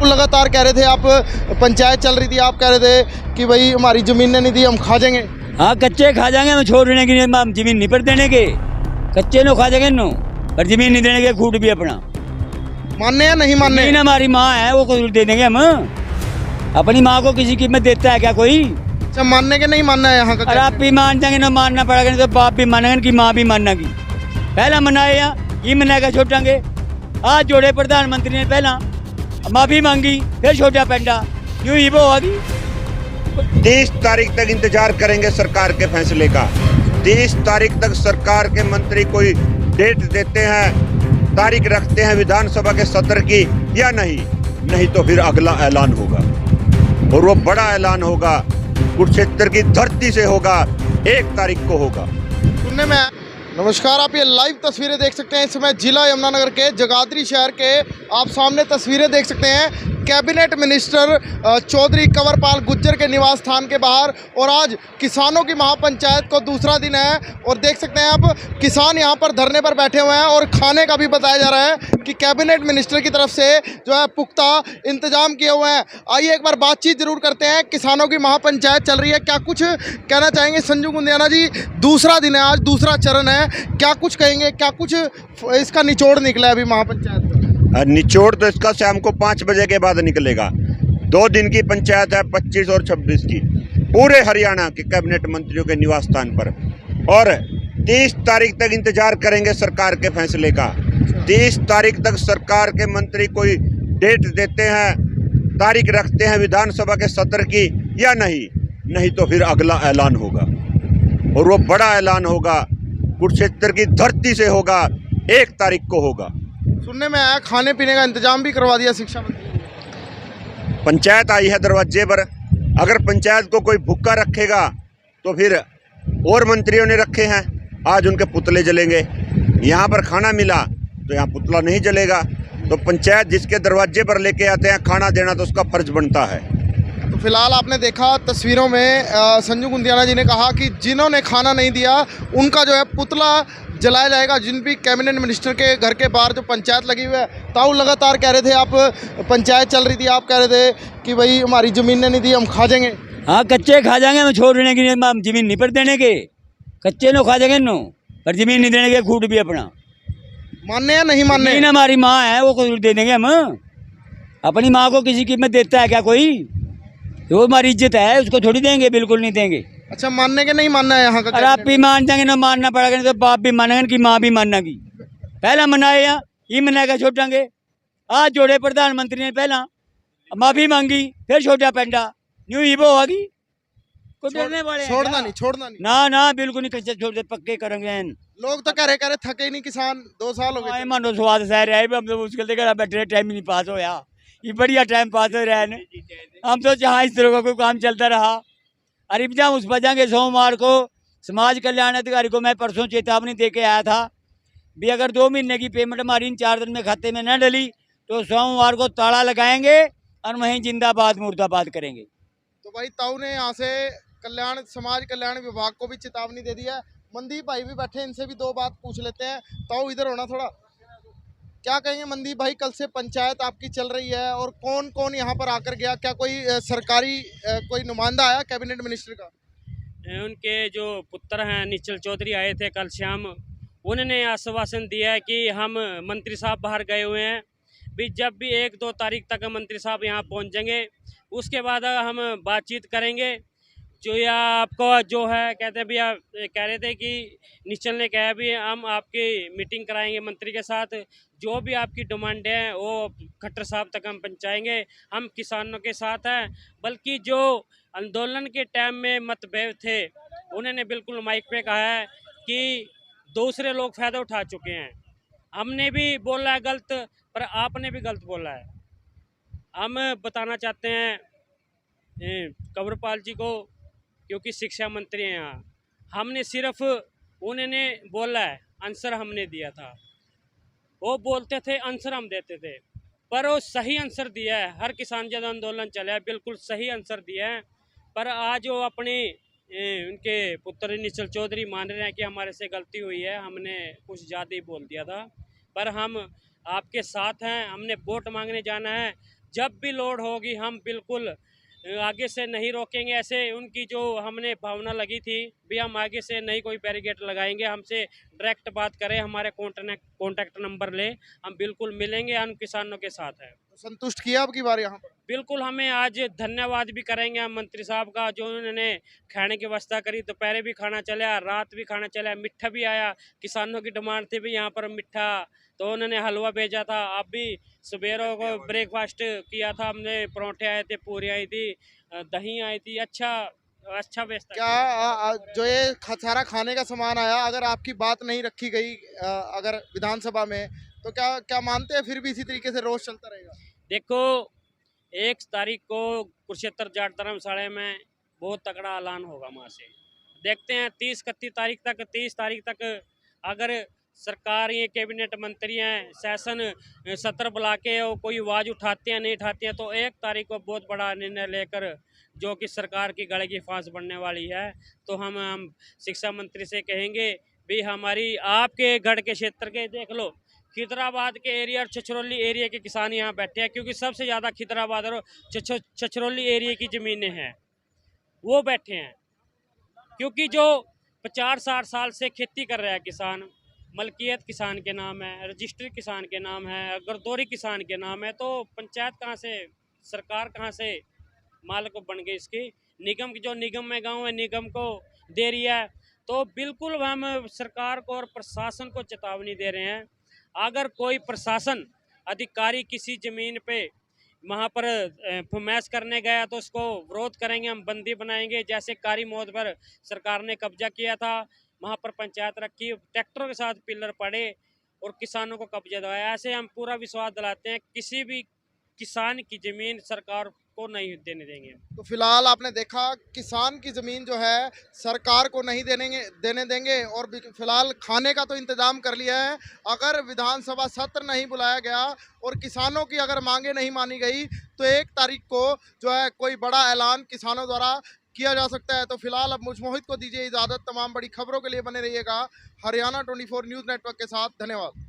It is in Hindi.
लगातार कह रहे थे आप, पंचायत चल रही थी, आप कह रहे थे कि भाई हमारी जमीनें नहीं दी, हम खा जाएंगे। हाँ कच्चे खा जाएंगे, हम छोड़ने की नहीं, हम जमीन नहीं पर देने के, कच्चे नो खा जाएंगे नो, पर जमीन नहीं देने के, खूट भी अपना मानने या नहीं मानने? जमीन हमारी माँ है, वो को दे देंगे हम। अपनी माँ को किसी कीमत देता है क्या कोई? अच्छा, मानने के नहीं मानना है यहाँ का? अरे आप भी मान जाएंगे ना, मानना पड़ेगा, नहीं तो बाप भी मानेंगे कि माँ भी मानना की। पहला मनाए या ये मनाएगा छोटांगे। आज जोड़े प्रधानमंत्री ने पहला माफी मांगी, फिर छोटा पेंडा, यूं ही वो होगी। 30 तारीख तक इंतजार करेंगे सरकार के फैसले का। 30 तारीख तक सरकार के मंत्री कोई डेट देते हैं, तारीख रखते हैं विधानसभा के सत्र की या नहीं तो फिर अगला ऐलान होगा, और वो बड़ा ऐलान होगा, कुरुक्षेत्र की धरती से होगा, 1 तारीख को होगा। सुनने में नमस्कार, आप ये लाइव तस्वीरें देख सकते हैं। इस समय जिला यमुनानगर के जगाधरी शहर के आप सामने तस्वीरें देख सकते हैं। कैबिनेट मिनिस्टर चौधरी कंवरपाल गुर्जर के निवास स्थान के बाहर, और आज किसानों की महापंचायत को दूसरा दिन है, और देख सकते हैं आप किसान यहाँ पर धरने पर बैठे हुए हैं, और खाने का भी बताया जा रहा है कि कैबिनेट मिनिस्टर की तरफ से जो है पुख्ता इंतजाम किए हुए हैं। आइए एक बार बातचीत जरूर करते हैं। किसानों की महापंचायत चल रही है, क्या कुछ कहना चाहेंगे? संजू गुंदियाना जी, दूसरा दिन है आज, दूसरा चरण है, क्या कुछ कहेंगे? क्या कुछ इसका निचोड़ निकला है अभी महापंचायत का? निचोड़ तो इसका शाम को 5 बजे के बाद निकलेगा। 2 दिन की पंचायत है, 25 और 26 की, पूरे हरियाणा के कैबिनेट मंत्रियों के निवास स्थान पर, और 30 तारीख तक इंतजार करेंगे सरकार के फैसले का। 30 तारीख तक सरकार के मंत्री कोई डेट देते हैं, तारीख रखते हैं विधानसभा के सत्र की या नहीं तो फिर अगला ऐलान होगा, और वो बड़ा ऐलान होगा, कुरुक्षेत्र की धरती से होगा, 1 तारीख को होगा। सुनने में आया खाने पीने का इंतजाम भी करवा दिया शिक्षा मंत्री ने। पंचायत आई है दरवाजे पर, अगर पंचायत को कोई भूखा रखेगा तो फिर और मंत्रियों ने रखे हैं, आज उनके पुतले जलेंगे। यहाँ पर खाना मिला तो यहाँ पुतला नहीं जलेगा, तो पंचायत जिसके दरवाजे पर लेके आते हैं खाना देना तो उसका फर्ज बनता है। तो फिलहाल आपने देखा तस्वीरों में संजू गुंदियाना जी ने कहा कि जिन्होंने खाना नहीं दिया उनका जो है पुतला जलाया जाएगा। जिन भी कैबिनेट मिनिस्टर के घर के बाहर जो पंचायत लगी हुई है, ताऊ लगातार कह रहे थे आप, पंचायत चल रही थी, आप कह रहे थे कि भाई हमारी जमीनें नहीं दी, हम खा जाएंगे। हाँ कच्चे खा जाएंगे, हम छोड़ने की नहीं, हम जमीन नहीं पर देने के, कच्चे नो खा जाएंगे नो, पर जमीन नहीं देने के, खूट भी अपना मानने या नहीं मानने? जमीन हमारी माँ है, वो को दे देंगे हम। अपनी माँ को किसी कीमत देता है क्या कोई? वो हमारी इज्जत है, उसको थोड़ी देंगे, बिल्कुल नहीं देंगे। अच्छा, मानने के नहीं मानना है यहाँ का? अरे आप भी मान जाएंगे ना, मानना पड़ेगा, नहीं तो बाप भी मानेंगे कि माँ भी मानना की। पहला मनाए या ये मनाएगा छोटांगे। आज जोड़े प्रधानमंत्री ने पहला माफी मांगी, फिर छोटा पेंडा, यूं ही वो होगी। छोड़ना नहीं ना बिल्कुल नहीं, कच्चे छोड़ दे, पक्के करेंगे। लोग तो कह रहे थके ही नहीं किसान, 2 साल हो गए। मानो स्वाद सह रहे, हम तो मुश्किल से बैठे, टाइम ही नहीं पास होया, ये बढ़िया टाइम पास हो रहा है। हम तो जहाँ इस तरह का कोई काम चलता रहा। अरे जहाँ उस बजाएंगे सोमवार को समाज कल्याण अधिकारी को मैं परसों चेतावनी दे के आया था भी, अगर 2 महीने की पेमेंट हमारी इन 4 दिन में खाते में न डली तो सोमवार को ताला लगाएंगे और वहीं जिंदाबाद मुर्दाबाद करेंगे। तो भाई ताऊ ने यहाँ से समाज कल्याण विभाग को भी चेतावनी दे दी है। मनदीप भाई भी बैठे, इनसे भी 2 बात पूछ लेते हैं। ताऊ इधर होना थोड़ा, क्या कहेंगे मनदीप भाई? कल से पंचायत आपकी चल रही है, और कौन कौन यहाँ पर आकर गया? क्या कोई सरकारी कोई नुमाइंदा आया कैबिनेट मिनिस्टर का? उनके जो पुत्र हैं निश्चल चौधरी आए थे कल शाम, उन्होंने आश्वासन दिया है कि हम मंत्री साहब बाहर गए हुए हैं भी, जब भी 1-2 तारीख तक मंत्री साहब यहाँ पहुँच जाएंगे उसके बाद हम बातचीत करेंगे। जो या आपको जो है कहते हैं भैया, कह रहे थे कि निश्चल ने कहा भी हम आपकी मीटिंग कराएंगे मंत्री के साथ, जो भी आपकी डिमांड है वो खट्टर साहब तक हम पहुँचाएंगे, हम किसानों के साथ हैं। बल्कि जो आंदोलन के टाइम में मतभेद थे, उन्होंने बिल्कुल माइक पे कहा है कि दूसरे लोग फ़ायदा उठा चुके हैं, हमने भी बोला है गलत, पर आपने भी गलत बोला है। हम बताना चाहते हैं कंवरपाल जी को, क्योंकि शिक्षा मंत्री हैं यहाँ, हमने सिर्फ उन्होंने बोला है, आंसर हमने दिया था। वो बोलते थे आंसर हम देते थे, पर वो सही आंसर दिया है। हर किसान जन आंदोलन चला है, बिल्कुल सही आंसर दिया है। पर आज वो अपने उनके पुत्र निश्चल चौधरी मान रहे हैं कि हमारे से गलती हुई है, हमने कुछ ज़्यादा ही बोल दिया था। पर हम आपके साथ हैं, हमने वोट मांगने जाना है, जब भी लोड होगी हम बिल्कुल आगे से नहीं रोकेंगे। ऐसे उनकी जो हमने भावना लगी थी भी हम आगे से नहीं कोई बैरिकेड लगाएंगे, हमसे डायरेक्ट बात करें, हमारे कॉन्टैक्ट नंबर ले, हम बिल्कुल मिलेंगे, हम किसानों के साथ हैं। तो संतुष्ट किया आपकी बार यहाँ पर? बिल्कुल, हमें आज धन्यवाद भी करेंगे हम मंत्री साहब का, जो उन्होंने खाने की व्यवस्था करी। दोपहर भी खाना चला, रात भी खाना चला, मिठा भी आया। किसानों की डिमांड थी भी यहाँ पर मिठा, तो उन्होंने हलवा भेजा था। अब भी सवेरों को ब्रेकफास्ट किया था हमने, परोठे आए थे, पूरी आई थी, दही आई थी। अच्छा व्यवस्था। क्या जो ये सारा खाने का सामान आया, अगर आपकी बात नहीं रखी गई अगर विधानसभा में, तो क्या क्या मानते हैं फिर भी इसी तरीके से रोज चलता रहेगा? देखो, 1 तारीख को कुरुक्षेत्र जाट धर्मशाला में बहुत तगड़ा ऐलान होगा वहाँ से। देखते हैं 30 तारीख तक अगर सरकार, ये कैबिनेट मंत्री हैं, सेशन सत्र बुला के और कोई आवाज़ उठाते हैं नहीं उठाते हैं, तो 1 तारीख को बहुत बड़ा निर्णय लेकर जो कि सरकार की गले की फांस बनने वाली है, तो हम शिक्षा मंत्री से कहेंगे भी हमारी आपके गढ़ के क्षेत्र के देख लो, खिदराबाद के एरिया और छछरौली एरिया के किसान यहाँ बैठे हैं, क्योंकि सबसे ज़्यादा खिदराबाद और छछरौली एरिया की ज़मीनें हैं, वो बैठे हैं। क्योंकि जो 50-60 साल से खेती कर रहा है किसान, मलकियत किसान के नाम है, रजिस्ट्री किसान के नाम है, गर्दौरी किसान के नाम है, तो पंचायत कहाँ से, सरकार कहाँ से मालिक बन गई इसकी? निगम की, जो निगम में गाँव है, निगम को दे रही है। तो बिल्कुल हम सरकार को और प्रशासन को चेतावनी दे रहे हैं, अगर कोई प्रशासन अधिकारी किसी ज़मीन पे वहाँ पर फरमाइश करने गया तो उसको विरोध करेंगे, हम बंदी बनाएंगे। जैसे कारी मौत पर सरकार ने कब्जा किया था, वहाँ पर पंचायत रखी, ट्रैक्टरों के साथ पिलर पड़े और किसानों को कब्जा दिलाया। ऐसे हम पूरा विश्वास दिलाते हैं किसी भी किसान की ज़मीन सरकार को नहीं देने देंगे। तो फिलहाल आपने देखा किसान की ज़मीन जो है सरकार को नहीं देने देंगे, और फिलहाल खाने का तो इंतज़ाम कर लिया है। अगर विधानसभा सत्र नहीं बुलाया गया और किसानों की अगर मांगे नहीं मानी गई, तो 1 तारीख को जो है कोई बड़ा ऐलान किसानों द्वारा किया जा सकता है। तो फिलहाल अब मुझ मोहित को दीजिए इजाज़त। तमाम बड़ी खबरों के लिए बने रहिएगा हरियाणा 24 न्यूज़ नेटवर्क के साथ। धन्यवाद।